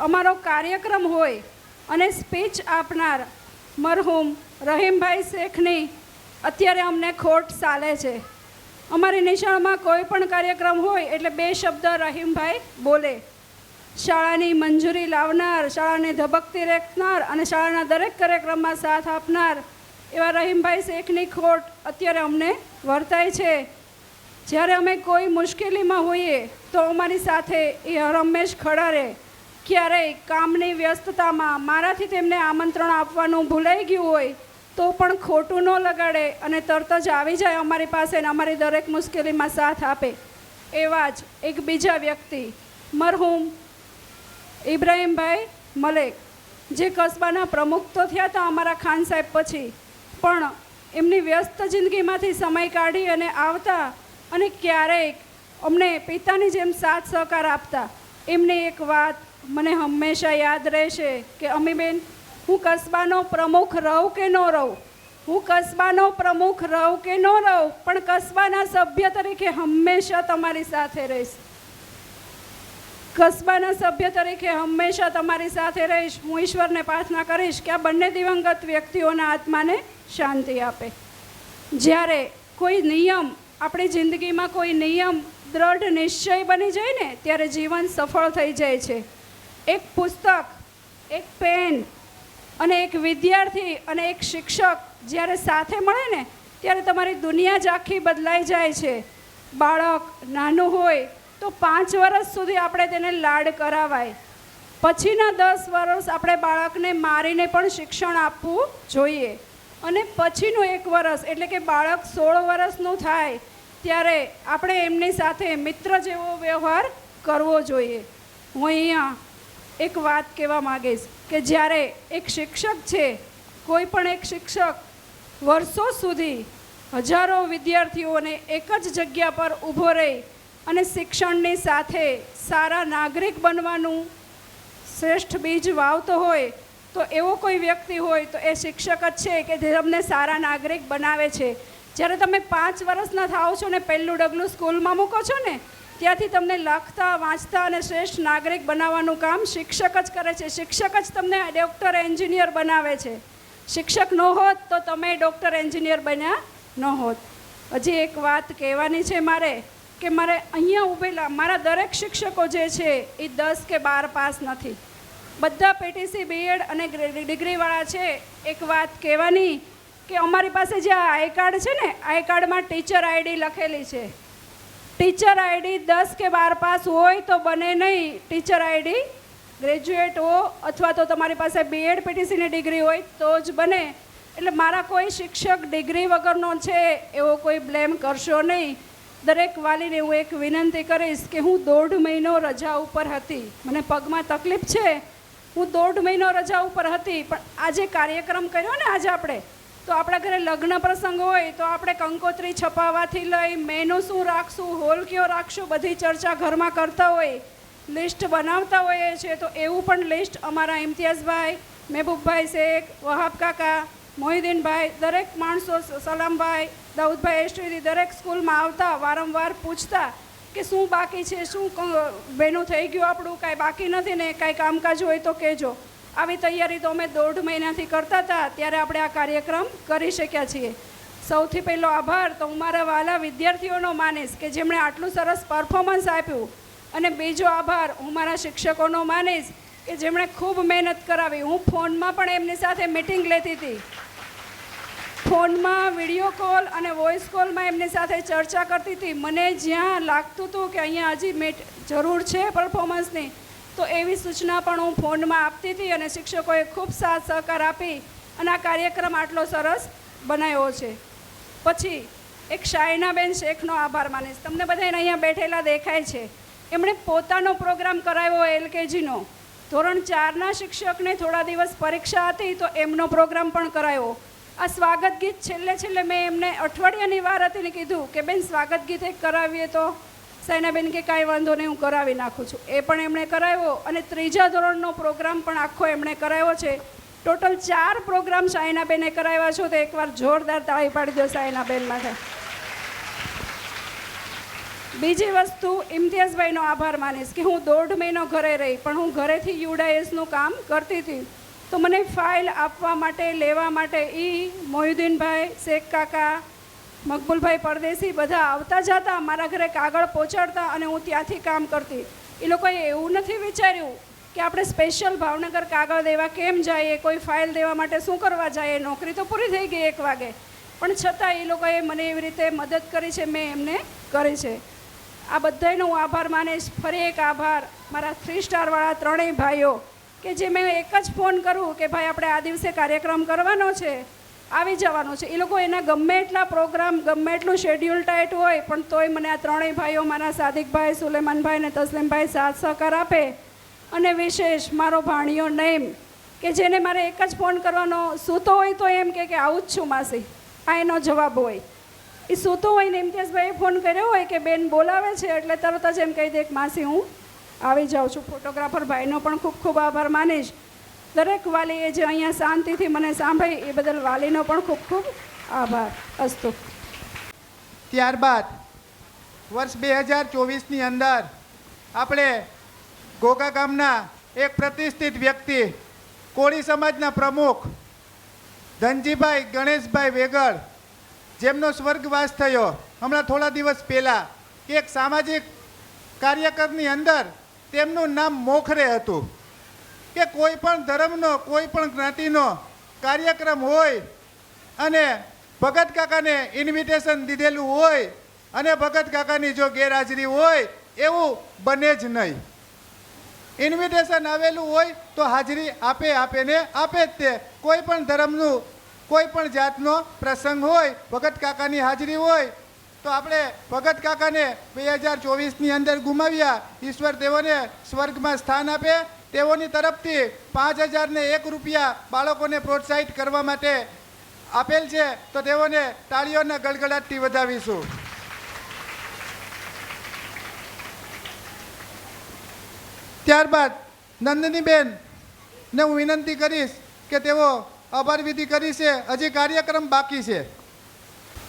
અમારો કાર્યક્રમ હોય અને સ્પીચ આપનાર મરહુમ રહીમભાઈ શેખની અત્યારે અમને ખોટ ચાલે છે. અમારી નિશાળમાં કોઈ પણ કાર્યક્રમ હોય એટલે 2 શબ્દ રહીમભાઈ બોલે. શાળાની મંજૂરી લાવનાર, શાળાને ધબકતી રાખનાર અને શાળાના દરેક કાર્યક્રમમાં સાથ આપનાર એવા રહીમભાઈ શેખની ખોટ અત્યારે અમને વર્તાય છે. જ્યારે અમે કોઈ મુશ્કેલીમાં હોઈએ તો અમારી સાથે એ હરહંમેશ ખડા રહે. ક્યારેય કામની વ્યસ્તતામાં મારાથી તેમને આમંત્રણ આપવાનું ભૂલાઈ ગયું હોય તો પણ ખોટું ન લગાડે અને તરત જ આવી જાય અમારી પાસે અને અમારી દરેક મુશ્કેલીમાં સાથ આપે. એવા જ એક બીજા વ્યક્તિ મરહુમ ઇબ્રાહીમભાઈ મલેક, જે કસ્બાના પ્રમુખ તો થયા હતા અમારા ખાન સાહેબ પછી, પણ એમની વ્યસ્ત જિંદગીમાંથી સમય કાઢી અને આવતા અને ક્યારેક અમને પિતાની જેમ સાથ સહકાર આપતા. એમની એક વાત મને હંમેશા યાદ રહેશે કે અમીબેન, હું કસ્બાનો પ્રમુખ રહું કે ન રહું, હું કસ્બાનો પ્રમુખ રહું કે ન રહું, પણ કસ્બાના સભ્ય તરીકે હંમેશા તમારી સાથે રહીશ. કસ્બાના સભ્ય તરીકે હંમેશા તમારી સાથે રહીશ. હું ઈશ્વરને પ્રાર્થના કરીશ કે આ બંને દિવંગત વ્યક્તિઓના આત્માને શાંતિ આપે. જ્યારે કોઈ નિયમ આપણી જિંદગીમાં કોઈ નિયમ દ્રઢ નિશ્ચય બની જાય ને ત્યારે જીવન સફળ થઈ જાય છે. એક પુસ્તક, એક પેન અને એક વિદ્યાર્થી અને એક શિક્ષક જ્યારે સાથે મળે ને ત્યારે તમારી દુનિયા જ આખી બદલાઈ જાય છે. બાળક નાનું હોય તો 5 વર્ષ સુધી આપણે તેને લાડ કરાવાય. પછીના 10 વર્ષ આપણે બાળકને મારીને પણ શિક્ષણ આપવું જોઈએ. અને પછીનું 1 વર્ષ એટલે કે બાળક 16 વર્ષનું થાય ત્યારે આપણે એમની સાથે મિત્ર જેવો વ્યવહાર કરવો જોઈએ. હું અહીંયા એક વાત કહેવા માગીશ કે જ્યારે એક શિક્ષક છે, કોઈ પણ એક શિક્ષક વર્ષો સુધી હજારો વિદ્યાર્થીઓને એક જ જગ્યા પર ઊભો રહી અને શિક્ષણની સાથે સારા નાગરિક બનવાનું શ્રેષ્ઠ બીજ વાવતો હોય તો એવો કોઈ વ્યક્તિ હોય તો એ શિક્ષક જ છે કે જે તમને સારા નાગરિક બનાવે છે. જ્યારે તમે 5 વર્ષના થાઓ છો ને પહેલું ડગલું સ્કૂલમાં મૂકો છો ને ત્યાંથી તમને લખતા વાંચતા અને શ્રેષ્ઠ નાગરિક બનાવવાનું કામ શિક્ષક જ કરે છે. શિક્ષક જ તમને ડૉક્ટર એન્જિનિયર બનાવે છે. શિક્ષક ન હોત તો તમે ડૉક્ટર એન્જિનિયર બન્યા ન હોત. હજી એક વાત કહેવાની છે મારે કે મારે અહીંયા ઊભેલા મારા દરેક શિક્ષકો જે છે એ 10 કે 12 પાસ નથી. બધા પીટીસી બીએડ અને ડિગ્રીવાળા છે. એક વાત કહેવાની કે અમારી પાસે જે આઈ કાર્ડ છે ને આઈ કાર્ડમાં ટીચર આઈડી લખેલી છે. ટીચર આઈડી 10 કે 12 પાસ હોય તો બને નહીં. ટીચર આઈડી ગ્રેજ્યુએટ હો અથવા તો તમારી પાસે બીએડ પીટીસીની ડિગ્રી હોય તો જ બને. એટલે મારા કોઈ શિક્ષક ડિગ્રી વગરનો છે એવો કોઈ બ્લેમ કરશો નહીં. દરેક વાલીને હું એક વિનંતી કરીશ કે હું 1.5 મહિનો રજા ઉપર હતી. મને પગમાં તકલીફ છે, હું 1.5 મહિનો રજા ઉપર હતી. પણ આજે કાર્યક્રમ કર્યો ને આજે આપણે તો આપણા ઘરે લગ્ન પ્રસંગ હોય તો આપણે કંકોત્રી છપાવવાથી લઈ મેનુ શું રાખશું, હોલ કયો રાખશું, બધી ચર્ચા ઘરમાં કરતા હોય, લિસ્ટ બનાવતા હોઈએ છીએ. તો એવું પણ લિસ્ટ અમારા ઇમ્તિયાઝભાઈ, મહેબૂબભાઈ શેખ, વહાબ કાકા, મોહિદ્દીનભાઈ, દરેક માણસો, સલામભાઈ, દાઉદભાઈ એસ્ટ્રીથી દરેક સ્કૂલમાં આવતા વારંવાર પૂછતા કે શું બાકી છે, શું બેનું થઈ ગયું, આપણું કાંઈ બાકી નથી ને, કાંઈ કામકાજ હોય તો કહેજો. આવી તૈયારી તો અમે 1.5 મહિનાથી કરતા હતા ત્યારે આપણે આ કાર્યક્રમ કરી શક્યા છીએ. સૌથી પહેલો આભાર તો હું મારા વાલા વિદ્યાર્થીઓનો માનીશ કે જેમણે આટલું સરસ પરફોર્મન્સ આપ્યું. અને બીજો આભાર હું મારા શિક્ષકોનો માનીશ કે જેમણે ખૂબ મહેનત કરાવી. હું ફોનમાં પણ એમની સાથે મિટિંગ લેતી હતી. ફોનમાં વિડીયો કોલ અને વોઇસ કોલમાં એમની સાથે ચર્ચા કરતી હતી. મને જ્યાં લાગતું હતું કે અહીંયા હજી જરૂર છે પરફોર્મન્સની તો એવી સૂચના પણ હું ફોનમાં આપતી હતી અને શિક્ષકોએ ખૂબ સાથ સહકાર આપી અને આ કાર્યક્રમ આટલો સરસ બનાવ્યો છે. પછી એક શાયનાબેન શેખનો આભાર માનીશ. તમને બધાને અહીંયા બેઠેલા દેખાય છે. એમણે પોતાનો પ્રોગ્રામ કરાવ્યો એલકેજીનો. ધોરણ 4ના શિક્ષકને થોડા દિવસ પરીક્ષા હતી તો એમનો પ્રોગ્રામ પણ કરાવ્યો. આ સ્વાગત ગીત છેલ્લે મેં એમને અઠવાડિયાની વાર હતી ને કીધું કે બેન સ્વાગત ગીત એક કરાવીએ તો સાયનાબેન કે કાંઈ વાંધો નહીં હું કરાવી નાખું છું. એ પણ એમણે કરાવ્યો અને 3જા ધોરણનો પ્રોગ્રામ પણ આખો એમણે કરાવ્યો છે. ટોટલ 4 પ્રોગ્રામ સાયનાબેને કરાવ્યા છો તો એકવાર જોરદાર તાળી પાડી દો સાયનાબેન માટે. બીજી વસ્તુ ઇમ્તિયાઝભાઈનો આભાર માનીશ કે હું 1.5 મહિનો ઘરે રહી પણ હું ઘરેથી યુડાએસનું કામ કરતી હતી. તો મને ફાઇલ આપવા માટે લેવા માટે મોહિદ્દીનભાઈ શેખ કાકા, મકબૂલભાઈ પરદેશી બધા આવતા જતા મારા ઘરે કાગળ પહોંચાડતા અને હું ત્યાંથી કામ કરતી. એ લોકોએ એવું નથી વિચાર્યું કે આપણે સ્પેશિયલ ભાવનગર કાગળ દેવા કેમ જઈએ, કોઈ ફાઇલ દેવા માટે શું કરવા જઈએ. નોકરી તો પૂરી થઈ ગઈ 1 વાગે પણ છતાં એ લોકોએ મને એવી રીતે મદદ કરી છે, મેં એમને કરી છે. આ બધાનો હું આભાર માનીશ. ફરી એક આભાર મારા 3 સ્ટારવાળા 3 ભાઈઓ કે જે મેં એક જ ફોન કરું કે ભાઈ આપણે આ દિવસે કાર્યક્રમ કરવાનો છે, આવી જવાનું છે. એ લોકો એના ગમે એટલા પ્રોગ્રામ ગમે એટલું શેડ્યુલ ટાઈટ હોય પણ તોય મને આ 3 ભાઈઓ મારા સાદિકભાઈ, સુલેમાનભાઈ ને તસ્લીમભાઈ સાથ સહકાર આપે. અને વિશેષ મારો ભાણિયો નઈમ કે જેને મારે એક જ ફોન કરવાનો, સૂતો હોય તો એમ કે આવું જ છું માસી, આ એનો જવાબ હોય. એ સૂતો હોય ને ઇમ્તિયાઝભાઈએ ફોન કર્યો હોય કે બેન બોલાવે છે એટલે તરત જ એમ કહી દે કે માસી હું આવી જાઉં છું. ફોટોગ્રાફર ભાઈનો પણ ખૂબ ખૂબ આભાર માનીશ. દરેક વાલીએ જે અહીંયા શાંતિથી મને સાંભળી એ બદલ વાલીનો પણ ખૂબ ખૂબ આભાર. અસ્તુ. ત્યારબાદ વર્ષ 2024ની અંદર આપણે ઘોઘા ગામના એક પ્રતિષ્ઠિત વ્યક્તિ, કોળી સમાજના પ્રમુખ ધનજીભાઈ ગણેશભાઈ વેગડ, જેમનો સ્વર્ગવાસ થયો હમણાં થોડા દિવસ પહેલાં, કે એક સામાજિક કાર્યકરની અંદર તેમનું નામ મોખરે હતું કે કોઈ પણ ધર્મનો કોઈ પણ જ્ઞાતિનો કાર્યક્રમ હોય અને ભગત કાકાને ઇન્વિટેશન દીધેલું હોય અને ભગત કાકાની જો ગેરહાજરી હોય એવું બને જ નહીં. ઇન્વિટેશન આવેલું હોય તો હાજરી આપે ને આપે જ તે. કોઈ પણ ધર્મનું કોઈ પણ જાતનો પ્રસંગ હોય, ભગત કાકાની હાજરી હોય તો આપણે ભગત કાકાને 2024ની અંદર ગુમાવ્યા. ઈશ્વર તેઓને સ્વર્ગમાં સ્થાન આપે. તેઓની તરફથી 5001 રૂપિયા બાળકોને પ્રોત્સાહિત કરવા માટે આપેલ છે, તો તેઓને તાળીઓના ગડગડાટથી વધાવીશું. ત્યારબાદ નંદનીબેન ને હું વિનંતી કરીશ કે તેઓ આભાર વિધિ કરી છે. હજી કાર્યક્રમ બાકી છે.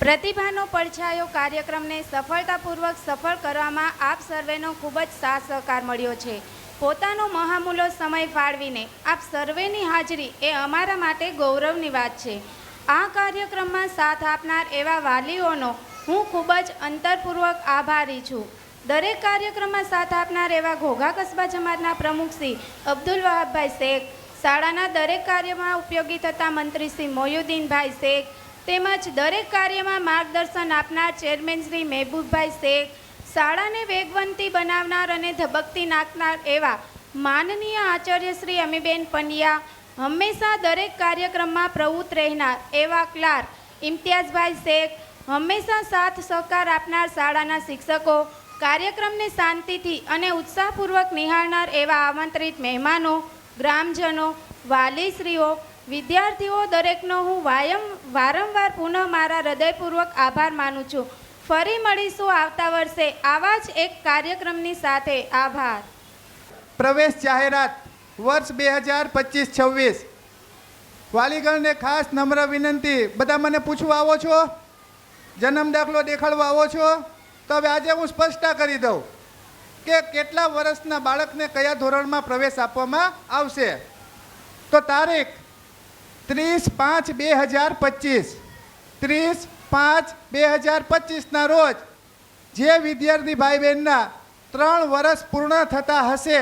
પ્રતિભાનો પડછાયો કાર્યક્રમને સફળતાપૂર્વક સફળ કરવામાં આપ સર્વેનો ખૂબ જ સાથ સહકાર મળ્યો છે. પોતાનો મહામૂલો સમય ફાળવીને આપ સર્વેની હાજરી એ અમારા માટે ગૌરવની વાત છે. આ કાર્યક્રમમાં સાથ આપનાર એવા વાલીઓનો હું ખૂબ જ અંતરપૂર્વક આભારી છું. દરેક કાર્યક્રમમાં સાથ આપનાર એવા ઘોઘા કસ્બા જમાતના પ્રમુખ શ્રી અબ્દુલ વહાબભાઈ શેખ, શાળાના દરેક કાર્યમાં ઉપયોગી થતા મંત્રી શ્રી મોયુદ્દીનભાઈ શેખ, તેમજ દરેક કાર્યમાં માર્ગદર્શન આપનાર ચેરમેન શ્રી મહેબૂબભાઈ શેખ, શાળાને વેગવંતી બનાવનાર અને ધબકતી નાખનાર એવા માનનીય આચાર્ય શ્રી અમીબેન પંડ્યા, હંમેશા દરેક કાર્યક્રમમાં પ્રવૃત્ત રહેનાર એવા ક્લાર્ક ઇમ્તિયાઝભાઈ શેખ, હંમેશા સાથ સહકાર આપનાર શાળાના શિક્ષકો, કાર્યક્રમને શાંતિથી અને ઉત્સાહપૂર્વક નિહાળનાર એવા આમંત્રિત મહેમાનો, ગ્રામજનો, વાલીશ્રીઓ, વિદ્યાર્થીઓ, દરેકનો હું વારંવાર પુનઃ મારા હૃદયપૂર્વક આભાર માનું છું. ફરી મળીશું આવતા વર્ષે આવા જ એક કાર્યક્રમની સાથે. આભાર. પ્રવેશ જાહેરાત વર્ષ 2025-26. વાલીગણને ખાસ નમ્ર વિનંતી, બધા મને પૂછવા આવો છો, જન્મ દાખલો દેખાડવા આવો છો, તો હવે આજે હું સ્પષ્ટતા કરી દઉં કે કેટલા વર્ષના બાળકને કયા ધોરણમાં પ્રવેશ આપવામાં આવશે. તો તારીખ 30/5/2025 30/5/2025ના રોજ જે વિદ્યાર્થી ભાઈ બહેનના 3 વર્ષ પૂર્ણ થતા હશે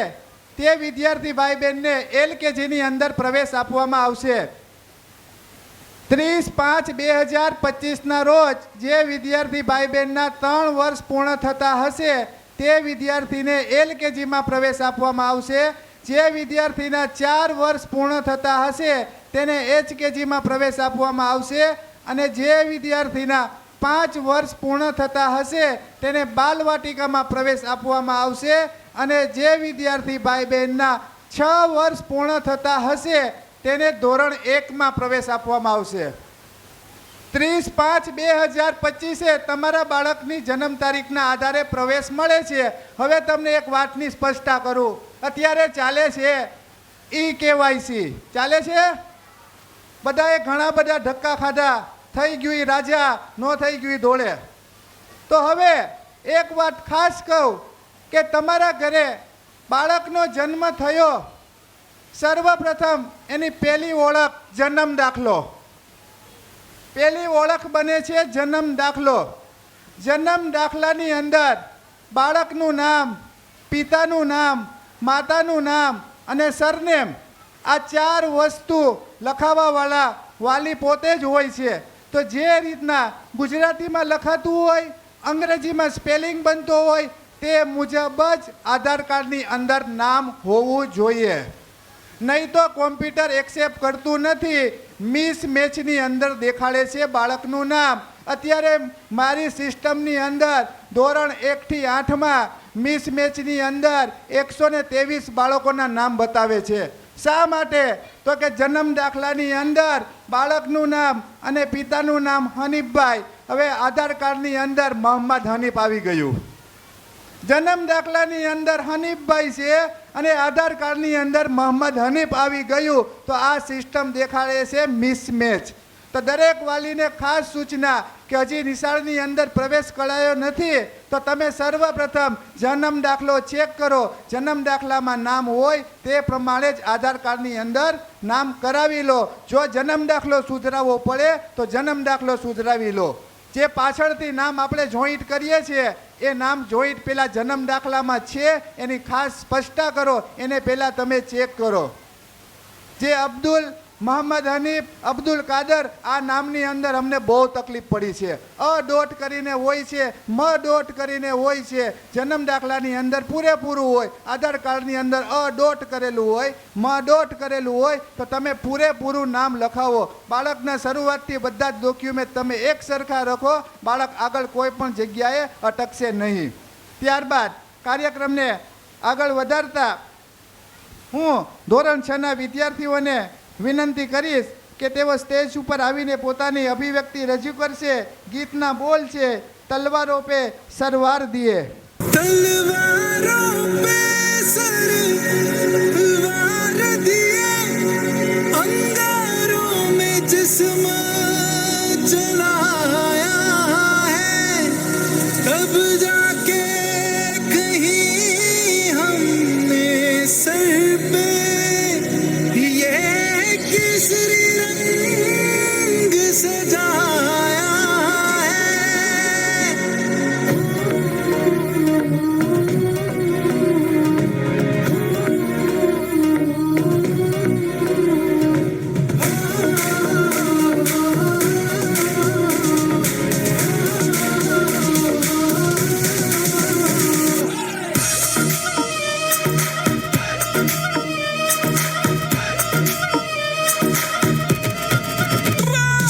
તે વિદ્યાર્થી ભાઈ બહેનને LKGની અંદર પ્રવેશ આપવામાં આવશે. 30/5/2025ના રોજ જે વિદ્યાર્થી ભાઈ બહેનના 3 વર્ષ પૂર્ણ થતા હશે તે વિદ્યાર્થીને LKGમાં પ્રવેશ આપવામાં આવશે. જે વિદ્યાર્થીના 4 વર્ષ પૂર્ણ થતા હશે તેને HKGમાં પ્રવેશ આપવામાં આવશે. અને જે વિદ્યાર્થીના 5 વર્ષ પૂર્ણ થતા હશે તેને બાલવાટિકામાં પ્રવેશ આપવામાં આવશે. અને જે વિદ્યાર્થી ભાઈ બહેનના 6 વર્ષ પૂર્ણ થતા હશે તેને ધોરણ 1માં પ્રવેશ આપવામાં આવશે. 30/5/2025 તમારા બાળકની જન્મ તારીખના આધારે પ્રવેશ મળે છે. હવે તમને એક વાતની સ્પષ્ટતા કરું. અત્યારે ચાલે છે EKYC ચાલે છે. બધાએ ઘણા બધા ધક્કા ખાધા, થઈ ગયું રાજા, ન થઈ ગયું ધોળે. તો હવે એક વાત ખાસ કહું કે તમારા ઘરે બાળકનો જન્મ થયો, સર્વપ્રથમ એની પહેલી ઓળખ જન્મ દાખલો. પહેલી ઓળખ બને છે જન્મ દાખલો. જન્મ દાખલાની અંદર બાળકનું નામ, પિતાનું નામ, માતાનું નામ અને સરનેમ, આ 4 વસ્તુ લખાવવાવાળા વાલી પોતે જ હોય છે. તો જે રીતના ગુજરાતીમાં લખાતું હોય, અંગ્રેજીમાં સ્પેલિંગ બનતો હોય તે મુજબ જ આધાર કાર્ડની અંદર નામ હોવું જોઈએ. નહીં તો કોમ્પ્યુટર એક્સેપ્ટ કરતું નથી. મિસમેચની અંદર દેખાડે છે બાળકનું નામ. અત્યારે મારી સિસ્ટમની અંદર ધોરણ 1 થી 8માં મિસમેચની અંદર 123 બાળકોના નામ બતાવે છે. શા માટે? તો કે જન્મ દાખલાની અંદર બાળકનું નામ અને પિતાનું નામ હનીફભાઈ, હવે આધાર કાર્ડની અંદર મોહમ્મદ હનીફ આવી ગયું. જન્મ દાખલાની અંદર હનીફભાઈ છે અને આધાર કાર્ડની અંદર મોહમ્મદ હનીફ આવી ગયું, તો આ સિસ્ટમ દેખાડે છે મિસમેચ. તો દરેક વાલીને ખાસ સૂચના કે હજી નિશાળની અંદર પ્રવેશ કરાયો નથી તો તમે સર્વપ્રથમ જન્મ દાખલો ચેક કરો. જન્મ દાખલામાં નામ હોય તે પ્રમાણે જ આધાર કાર્ડની અંદર નામ કરાવી લો. જો જન્મ દાખલો સુધરાવવો પડે તો જન્મ દાખલો સુધરાવી લો. જે પાછળથી નામ આપણે જોઈન્ટ કરીએ છીએ એ નામ જોઈ પેલા જન્મ દાખલામાં છે એની ખાસ સ્પષ્ટતા કરો, એને પહેલાં તમે ચેક કરો. જે અબ્દુલ મોહમ્મદ હનીફ અબ્દુલ કાદર આ નામની અંદર અમને બહુ તકલીફ પડી છે. ડોટ કરીને હોય છે, ડોટ કરીને હોય છે, જન્મ દાખલાની અંદર પૂરેપૂરું હોય, આધાર કાર્ડની અંદર ડોટ કરેલું હોય, ડોટ કરેલું હોય તો તમે પૂરેપૂરું નામ લખાવો. બાળકના શરૂઆતથી બધા જ ડોક્યુમેન્ટ તમે એક સરખા રાખો, બાળક આગળ કોઈ પણ જગ્યાએ અટકશે નહીં. ત્યારબાદ કાર્યક્રમને આગળ વધારતા હું ધોરણ 6ના વિદ્યાર્થીઓને વિનંતી કરીશ કે તેઓ સ્ટેજ ઉપર આવીને પોતાની અભિવ્યક્તિ રજૂ કરશે. ગીતના બોલ છે તલવારો પે સરવાર દિએ. तलवारों पे सरवार दिए, अंगारों में जिस्म जलाया है, तब जाके कहीं हमने सर पे ये केसरी रंग सजाया है.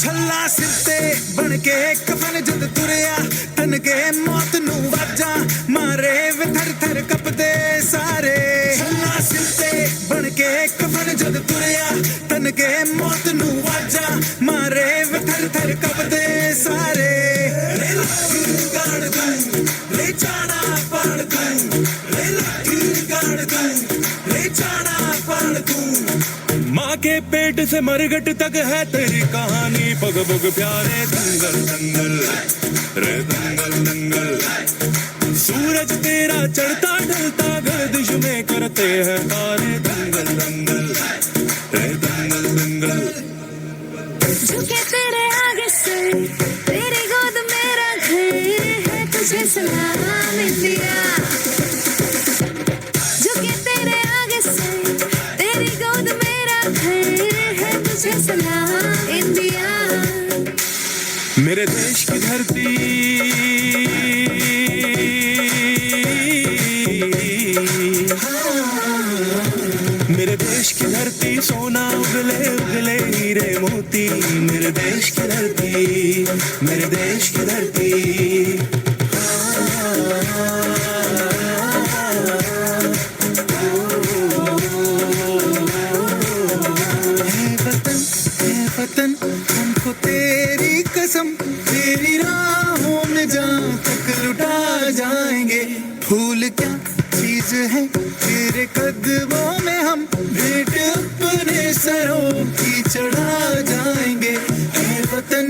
छल्ला सिरते बन के कफन जद तुरया, तन के मौत नू वाजा मारे वे थर थर कपदे सारे. छल्ला सिरते बन के कफन जद तुरया, तन के मौत नू वाजा मारे वे थर थर कपदे सारे. रे लाठी गाड़ दूं, रे चाड़ा पाड़ दूं, रे लाठी गाड़ दूं, रे चाड़ा पाड़ दूं. माँ के पेट से मरघट तक है तेरी कहानी, पग पग प्यारे दंगल दंगल रे दंगल दंगल. सूरज तेरा चढ़ता ढलता गर्दिश में करते हैं तारे, दंगल दंगल रे दंगल दंगल. झुके तेरे आगे से तेरी गोद मेरा घर है, तुझे सलाम इंडिया. झुके तेरे आगे से तेरी गोद मेरा घर है, तुझे सलाम इंडिया. मेरे देश की धरती मेरे देश की धरती सोना उगले उगले हीरे मोती. मेरे देश की धरती, मेरे देश की धरती. है वतन हमको तेरी कसम, तेरी राहों में जहाँ तक लुटा जाएंगे. फूल क्या चीज है तेरे कदमों में, हम भेंट अपने सरों की चढ़ा जाएंगे. है वतन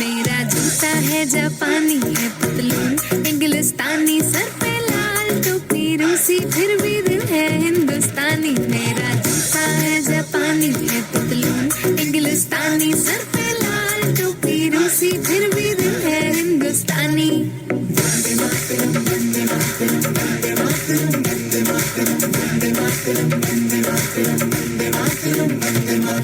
मेरा जूता है जापानी है पतलून इंग्लिस्तानी, सर पे लाल टोपी रूसी फिर भी दिल है हिंदुस्तानी. मेरा जूता है जापानी है पतलून इंग्लिस्तानी, सर पे लाल टोपी रूसी फिर भी दिल है हिंदुस्तानी.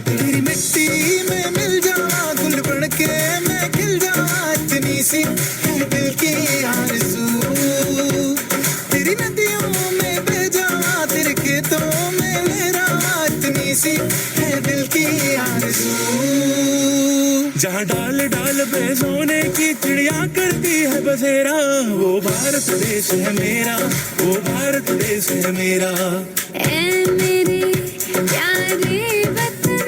तेरी मिट्टी में मिल जावा, गुल बन के मैं खिल जावा, इतनी सी है दिल की आरज़ू. तेरी नदियों में बह जावा, तेरे खेतों में लहरावा, इतनी सी है दिल की आरज़ू. जहाँ डाल डाल पे सोने की चिड़िया करती है बसेरा, वो भारत देश है मेरा, वो भारत देश है मेरा. ए मेरे प्यारे वतन,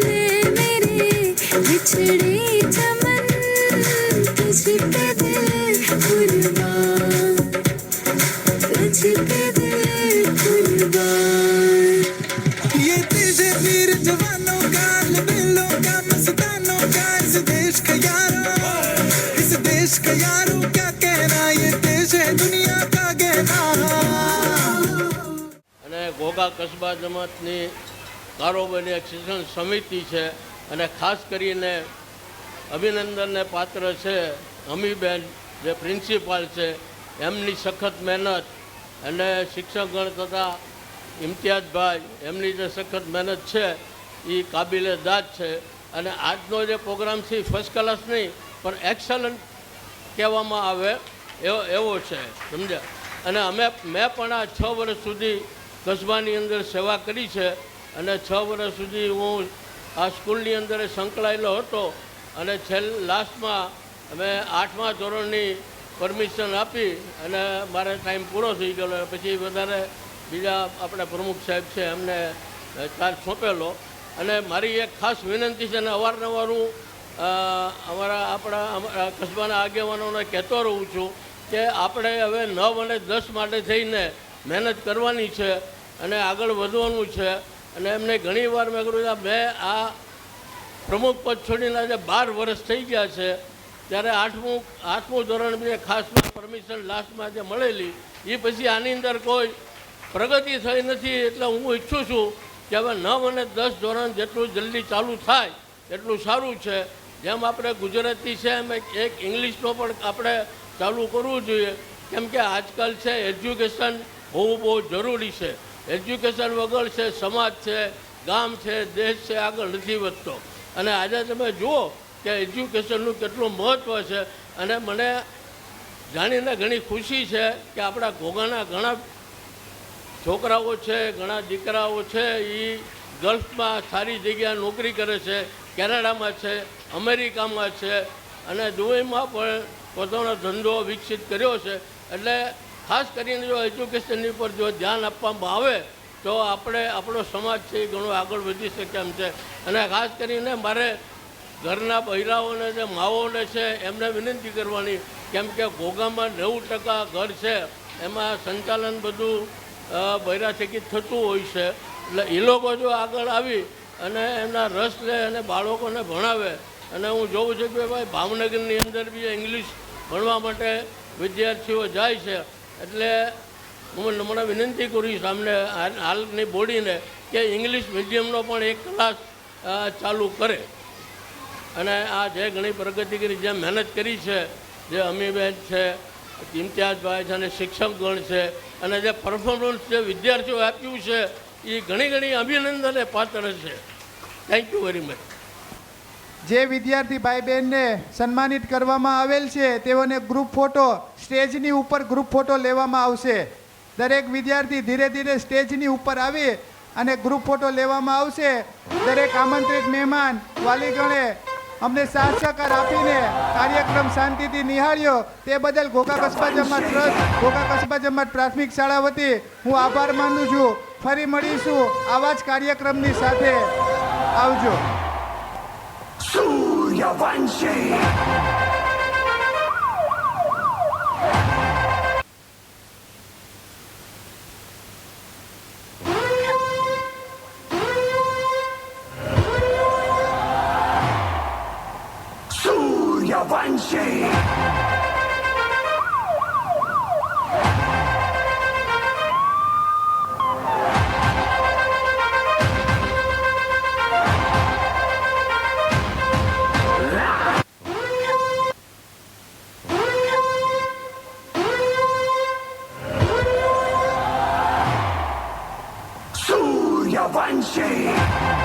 ए मेरे बिछड़े चमन, तुझ पे दिल कुर्बान, तुझ पे दिल कुर्बान. ये तेरे वीर जवानों का, लबेलों का, मस्तानों का, इस देश का यारो, इस देश का यारो क्या कहना, ये देश है दुनिया का गहना. અને ઘોઘા કસ્બા જમાતની કારોબારી એક શિક્ષણ સમિતિ છે અને ખાસ કરીને અભિનંદનને પાત્ર છે અમીબેન જે પ્રિન્સિપાલ છે એમની સખત મહેનત અને શિક્ષકગણ તથા ઇમ્તિયાઝભાઈ એમની જે સખત મહેનત છે એ કાબિલે દાદ છે. અને આજનો જે પ્રોગ્રામ છે ફર્સ્ટ ક્લાસ નહીં પણ એક્સલન્ટ કહેવામાં આવે એવો છે, સમજ્યા. અને મેં પણ આ 6 વર્ષ સુધી કસ્બાની અંદર સેવા કરી છે અને 6 વર્ષ સુધી હું આ સ્કૂલની અંદર સંકળાયેલો હતો. અને લાસ્ટમાં અમે 8મા ધોરણની પરમિશન આપી અને મારે ટાઈમ પૂરો થઈ ગયો. પછી વધારે બીજા આપણા પ્રમુખ સાહેબ છે એમને ચાર્જ સોંપેલો. અને મારી એક ખાસ વિનંતી છે અને અવારનવાર હું આપણા કસ્બાના આગેવાનોને કહેતો રહું છું કે આપણે હવે 9 અને 10 માટે થઈને મહેનત કરવાની છે અને આગળ વધવાનું છે. અને એમને ઘણી વાર મેં કહ્યું મેં આ પ્રમુખ પદ છોડીને આજે 12 વર્ષ થઈ ગયા છે, ત્યારે 8મું ધોરણ બી ખાસ પરમિશન લાસ્ટમાં જે મળેલી એ પછી આની અંદર કોઈ પ્રગતિ થઈ નથી. એટલે હું ઈચ્છું છું કે હવે 9 અને 10 ધોરણ જેટલું જલ્દી ચાલુ થાય એટલું સારું છે. જેમ આપણે ગુજરાતી છે એમ એક ઇંગ્લિશનો પણ આપણે ચાલુ કરવું જોઈએ, કેમ કે આજકાલ છે એજ્યુકેશન હોવું બહુ જરૂરી છે. એજ્યુકેશન વગર છે સમાજ છે, ગામ છે, દેશ છે આગળ નથી વધતો. અને આજે તમે જુઓ કે એજ્યુકેશનનું કેટલું મહત્ત્વ છે. અને મને જાણીને ઘણી ખુશી છે કે આપણા ઘોઘાના ઘણા છોકરાઓ છે, ઘણા દીકરાઓ છે એ ગલ્ફમાં સારી જગ્યાએ નોકરી કરે છે, કેનેડામાં છે, અમેરિકામાં છે અને દુબઈમાં પણ પોતાનો ધંધો વિકસિત કર્યો છે. એટલે ખાસ કરીને જો એજ્યુકેશનની ઉપર જો ધ્યાન આપવામાં આવે તો આપણો સમાજ છે એ ઘણો આગળ વધી શકે એમ છે. અને ખાસ કરીને મારે ઘરના બૈરાઓને જે માઓને છે એમને વિનંતી કરવાની, કેમ કે ઘોઘામાં 90% ઘર છે એમાં સંચાલન બધું બૈરા થકી થતું હોય છે. એટલે એ લોકો જો આગળ આવી અને એમના રસ લે અને બાળકોને ભણાવે. અને હું જોઉં છું કે ભાઈ ભાવનગરની અંદર બી ઇંગ્લિશ ભણવા માટે વિદ્યાર્થીઓ જાય છે. એટલે હું મને વિનંતી કરીશ સામને હાલની બોડીને કે ઇંગ્લિશ મીડિયમનો પણ એક ક્લાસ ચાલુ કરે. અને આ જે ઘણી પ્રગતિ કરી, જે મહેનત કરી છે, જે અમીબેન છે, ઇમ્તિયાઝભાઈ છે અને શિક્ષકગણ છે અને જે પરફોર્મન્સ જે વિદ્યાર્થીઓ આપ્યું છે એ ઘણી અભિનંદનને પાત્ર છે. Thank you very much. જે વિદ્યાર્થી ભાઈ બહેનને સન્માનિત કરવામાં આવેલ છે તેઓને ગ્રુપ ફોટો સ્ટેજની ઉપર ગ્રુપ ફોટો લેવામાં આવશે. દરેક વિદ્યાર્થી ધીરે ધીરે સ્ટેજની ઉપર આવી અને ગ્રુપ ફોટો લેવામાં આવશે. દરેક આમંત્રિત મહેમાન વાલીગણે અમને સાથ સહકાર આપીને કાર્યક્રમ શાંતિથી નિહાળ્યો તે બદલ ઘોઘા કસ્બા જમાત ટ્રસ્ટ, ઘોઘા કસ્બા જમાત પ્રાથમિક શાળા વતી હું આભાર માનું છું. ફરી મળીશું આવા જ કાર્યક્રમની સાથે. આવજો. સૂર્યવંશી સૂર્યવંશી સૂર્યવંશી